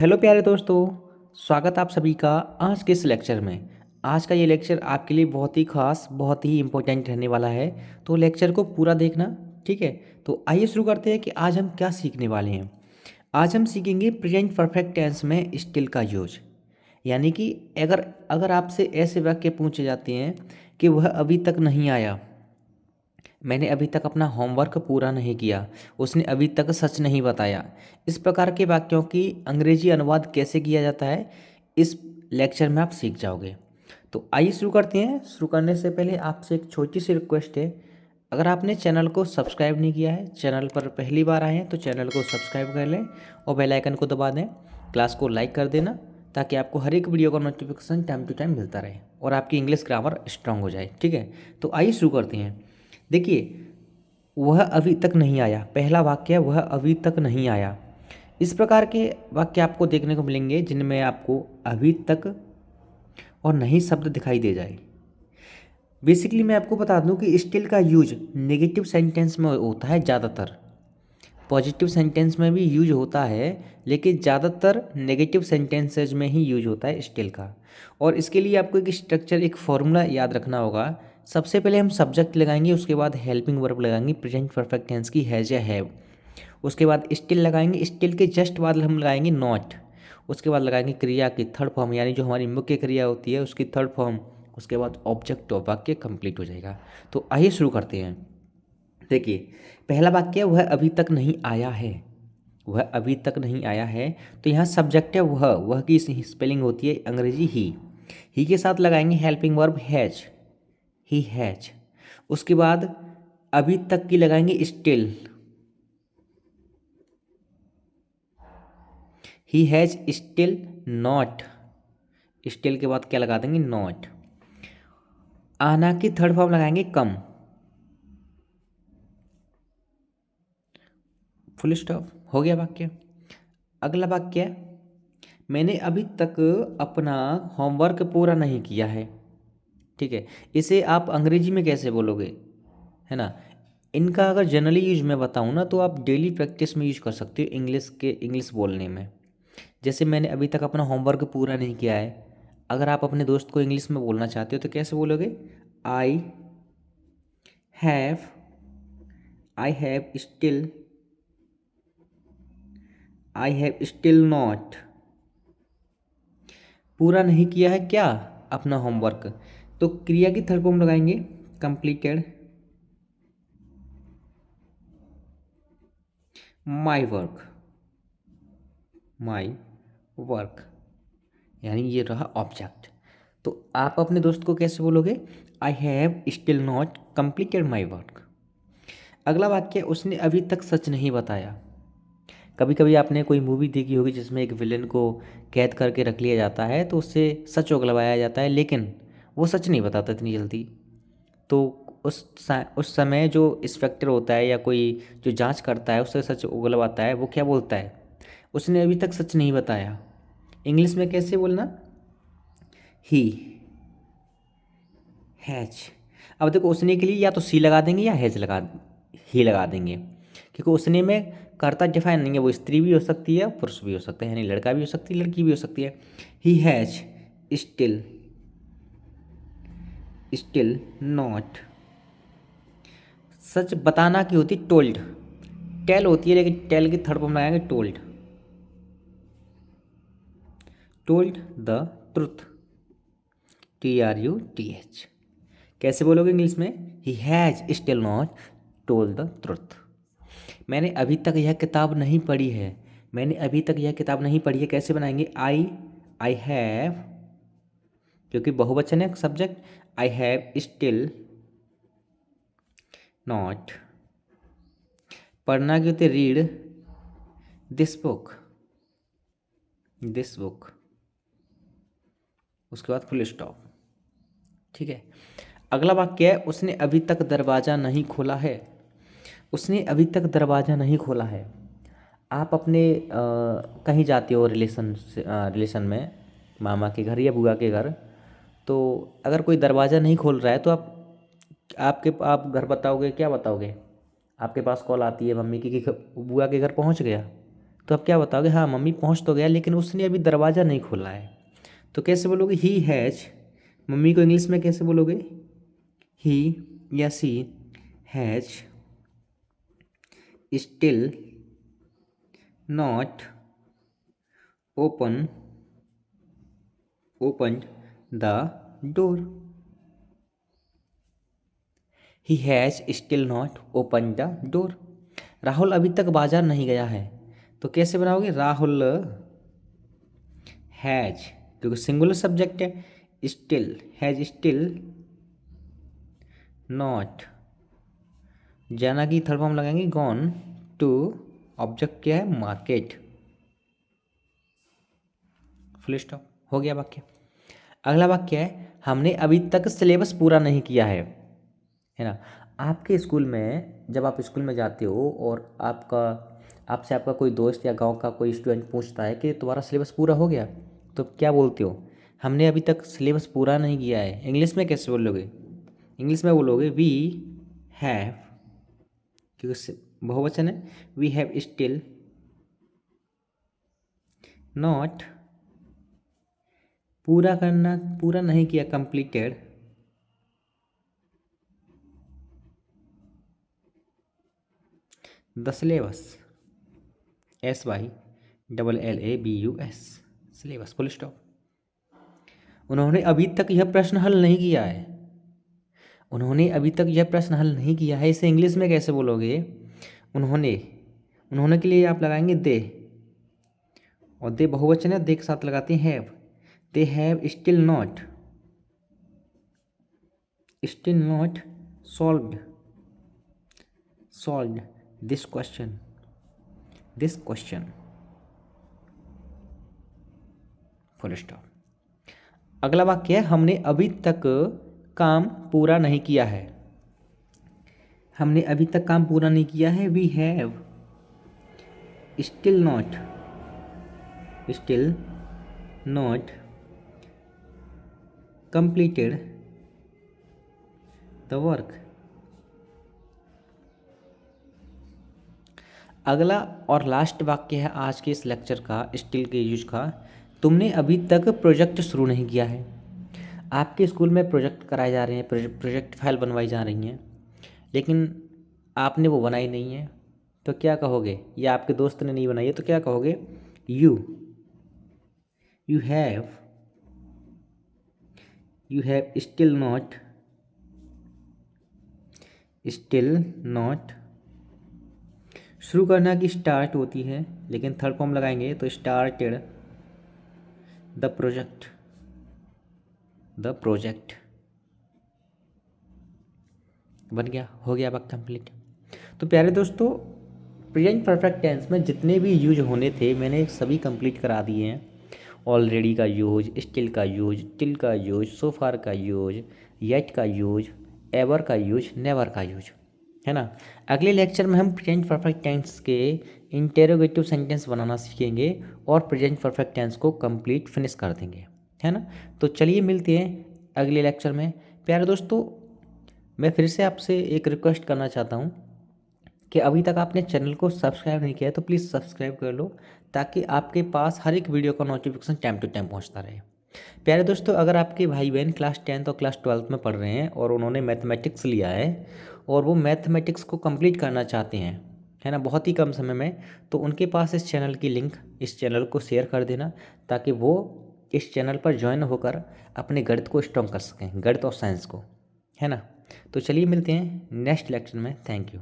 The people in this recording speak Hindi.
हेलो प्यारे दोस्तों। स्वागत आप सभी का आज के इस लेक्चर में। आज का ये लेक्चर आपके लिए बहुत ही खास, बहुत ही इम्पोर्टेंट रहने वाला है। तो लेक्चर को पूरा देखना, ठीक है। तो आइए शुरू करते हैं कि आज हम क्या सीखने वाले हैं। आज हम सीखेंगे प्रेजेंट परफेक्ट टेंस में स्टिल का यूज। यानी कि अगर अगर आपसे ऐसे वाक्य पूछे जाते हैं कि वह अभी तक नहीं आया, मैंने अभी तक अपना होमवर्क पूरा नहीं किया, उसने अभी तक सच नहीं बताया, इस प्रकार के वाक्यों की अंग्रेजी अनुवाद कैसे किया जाता है, इस लेक्चर में आप सीख जाओगे। तो आइए शुरू करते हैं। शुरू करने से पहले आपसे एक छोटी सी रिक्वेस्ट है। अगर आपने चैनल को सब्सक्राइब नहीं किया है, चैनल पर पहली बार आए हैं, तो चैनल को सब्सक्राइब कर लें और बेल आइकन को दबा दें। क्लास को लाइक कर देना ताकि आपको हर एक वीडियो का नोटिफिकेशन टाइम टू टाइम मिलता रहे और आपकी इंग्लिश ग्रामर स्ट्रांग हो जाए, ठीक है। तो आइए शुरू करते हैं। देखिए, वह अभी तक नहीं आया, पहला वाक्य है वह अभी तक नहीं आया। इस प्रकार के वाक्य आपको देखने को मिलेंगे जिनमें आपको अभी तक और नहीं शब्द दिखाई दे जाए। बेसिकली मैं आपको बता दूं कि स्टिल का यूज नेगेटिव सेंटेंस में होता है ज़्यादातर। पॉजिटिव सेंटेंस में भी यूज होता है, लेकिन ज़्यादातर नेगेटिव सेंटेंसेज में ही यूज होता है स्टिल का। और इसके लिए आपको एक स्ट्रक्चर, एक फॉर्मूला याद रखना होगा। सबसे पहले हम सब्जेक्ट लगाएंगे, उसके बाद हेल्पिंग वर्ब लगाएंगे प्रेजेंट परफेक्ट टेंस की, हैज़ या हैव। उसके बाद स्टिल लगाएंगे, स्टिल के जस्ट बाद हम लगाएंगे नॉट। उसके बाद लगाएंगे क्रिया की थर्ड फॉर्म, यानी जो हमारी मुख्य क्रिया होती है उसकी थर्ड फॉर्म। उसके बाद ऑब्जेक्ट ऑफ वाक्य कंप्लीट हो जाएगा। तो आइए शुरू करते हैं। देखिए, पहला वाक्य वह अभी तक नहीं आया है। वह अभी तक नहीं आया है, तो यहाँ सब्जेक्ट है वह की स्पेलिंग होती है अंग्रेजी ही के साथ लगाएंगे helping verb has, he has. उसके बाद अभी तक की लगाएंगे still, he has still not. Still के बाद क्या लगा देंगे, नॉट। आना की थर्ड फॉर्म लगाएंगे कम, फुल स्टॉप। हो गया वाक्य। अगला वाक्य, मैंने अभी तक अपना होमवर्क पूरा नहीं किया है। ठीक है, इसे आप अंग्रेजी में कैसे बोलोगे, है ना। इनका अगर जनरली यूज मैं बताऊँ ना, तो आप डेली प्रैक्टिस में यूज कर सकते हो इंग्लिश बोलने में। जैसे मैंने अभी तक अपना होमवर्क पूरा नहीं किया है, अगर आप अपने दोस्त को इंग्लिश में बोलना चाहते हो तो कैसे बोलोगे, I have I have still I have still not, पूरा नहीं किया है क्या, अपना होमवर्क। तो क्रिया की थर्ड फॉर्म लगाएंगे कंप्लीटेड माई वर्क, यानी ये रहा ऑब्जेक्ट। तो आप अपने दोस्त को कैसे बोलोगे, I have still not completed my work. अगला वाक्य, उसने अभी तक सच नहीं बताया। कभी कभी आपने कोई मूवी देखी होगी जिसमें एक विलेन को कैद करके रख लिया जाता है, तो उससे सच उगलवाया जाता है, लेकिन वो सच नहीं बताता इतनी जल्दी। तो उस समय जो इंस्पेक्टर होता है या कोई जो जांच करता है उससे सच उगलवाता है, वो क्या बोलता है, उसने अभी तक सच नहीं बताया। इंग्लिश में कैसे बोलना, ही हैज। अब देखो, उसने के लिए या तो सी लगा देंगे या हैज ही लगा देंगे, क्योंकि उसने में कर्ता डिफाइन नहीं है। वो स्त्री भी हो सकती है, पुरुष भी हो सकता है, यानी लड़का भी हो सकती है, लड़की भी हो सकती है। He has still still not, सच बताना की होती टोल्ड, टेल होती है, लेकिन टेल की थर्ड फॉर्म लगाएंगे told, told the truth, TRUTH। कैसे बोलोगे इंग्लिश में, ही has still not told the truth. मैंने अभी तक यह किताब नहीं पढ़ी है, मैंने अभी तक यह किताब नहीं पढ़ी है, कैसे बनाएंगे, आई हैव, क्योंकि बहुवचन है subject, I have still not, पढ़ना की होती रीड दिस बुक, उसके बाद फुल स्टॉप। ठीक है। अगला वाक्य है, उसने अभी तक दरवाज़ा नहीं खोला है। उसने अभी तक दरवाज़ा नहीं खोला है। आप अपने कहीं जाते हो रिलेशन में, मामा के घर या बुआ के घर, तो अगर कोई दरवाज़ा नहीं खोल रहा है तो आप घर बताओगे, क्या बताओगे, आपके पास कॉल आती है मम्मी की कि बुआ के घर पहुंच गया, तो अब क्या बताओगे, हाँ मम्मी पहुँच तो गया लेकिन उसने अभी दरवाज़ा नहीं खोला है। तो कैसे बोलोगे, ही हैज़, मम्मी को इंग्लिश में कैसे बोलोगे, ही या she has still not open the door. He has still not open the door. Rahul अभी तक बाजार नहीं गया है। तो कैसे बनाओगे, राहुल हैज़, क्योंकि सिंगुलर सब्जेक्ट है, स्टिल, हैज़ स्टिल नॉट, जाना की थर्ड फॉर्म लगाएंगे गॉन टू, ऑब्जेक्ट क्या है, मार्केट, फुल स्टॉप, हो गया वाक्य। अगला वाक्य है, हमने अभी तक सिलेबस पूरा नहीं किया है ना। आपके स्कूल में, जब आप स्कूल में जाते हो और आपका कोई दोस्त या गांव का कोई स्टूडेंट पूछता है कि तुम्हारा सिलेबस पूरा हो गया, तो क्या बोलते हो, हमने अभी तक सिलेबस पूरा नहीं किया है। इंग्लिश में कैसे बोलोगे, इंग्लिश में बोलोगे वी हैव, क्योंकि बहुवचन है, वी हैव स्टिल नॉट, पूरा करना, पूरा नहीं किया, completed the syllabus, SYLLABUS, syllabus, full stop. उन्होंने अभी तक यह प्रश्न हल नहीं किया है, उन्होंने अभी तक यह प्रश्न हल नहीं किया है, इसे इंग्लिश में कैसे बोलोगे, उन्होंने, उन्होंने के लिए आप लगाएंगे दे, और दे बहुवचन है, दे के साथ लगाते हैं have, they have still not solved this question full stop. अगला वाक्य है, हमने अभी तक काम पूरा नहीं किया है, हमने अभी तक काम पूरा नहीं किया है, we have still not completed the work. अगला और लास्ट वाक्य है आज के इस लेक्चर का, स्टिल के यूज का, तुमने अभी तक प्रोजेक्ट शुरू नहीं किया है। आपके स्कूल में प्रोजेक्ट कराए जा रहे हैं, प्रोजेक्ट फाइल बनवाई जा रही हैं, लेकिन आपने वो बनाई नहीं है, तो क्या कहोगे, या आपके दोस्त ने नहीं बनाई है तो क्या कहोगे, यू हैव स्टिल नॉट, शुरू करना की स्टार्ट होती है, लेकिन थर्ड फॉर्म लगाएंगे तो स्टार्टेड द प्रोजेक्ट बन गया, हो गया वक्त कंप्लीट। तो प्यारे दोस्तों, प्रेजेंट परफेक्ट टेंस में जितने भी यूज होने थे मैंने सभी कंप्लीट करा दिए हैं। ऑलरेडी का यूज, स्टिल का यूज, टिल का यूज, सो फार का यूज, येट का यूज, एवर का यूज, नेवर का यूज, है ना। अगले लेक्चर में हम प्रेजेंट परफेक्ट टेंस के इंटेरोगेटिव सेंटेंस बनाना सीखेंगे और प्रेजेंट परफेक्ट टेंस को कंप्लीट फिनिश कर देंगे, है ना। तो चलिए मिलते हैं अगले लेक्चर में। प्यारे दोस्तों, मैं फिर से आपसे एक रिक्वेस्ट करना चाहता हूँ कि अभी तक आपने चैनल को सब्सक्राइब नहीं किया है तो प्लीज़ सब्सक्राइब कर लो, ताकि आपके पास हर एक वीडियो का नोटिफिकेशन टाइम टू टाइम पहुँचता रहे। प्यारे दोस्तों, अगर आपके भाई बहन क्लास 10th और क्लास 12th में पढ़ रहे हैं और उन्होंने मैथमेटिक्स लिया है और वो मैथमेटिक्स को कंप्लीट करना चाहते हैं, है ना, बहुत ही कम समय में, तो उनके पास इस चैनल की लिंक, इस चैनल को शेयर कर देना, ताकि वो इस चैनल पर ज्वाइन होकर अपने गणित को स्ट्रॉन्ग कर सकें, गणित और साइंस को, है ना। तो चलिए मिलते हैं नेक्स्ट लेक्चर में। Thank you.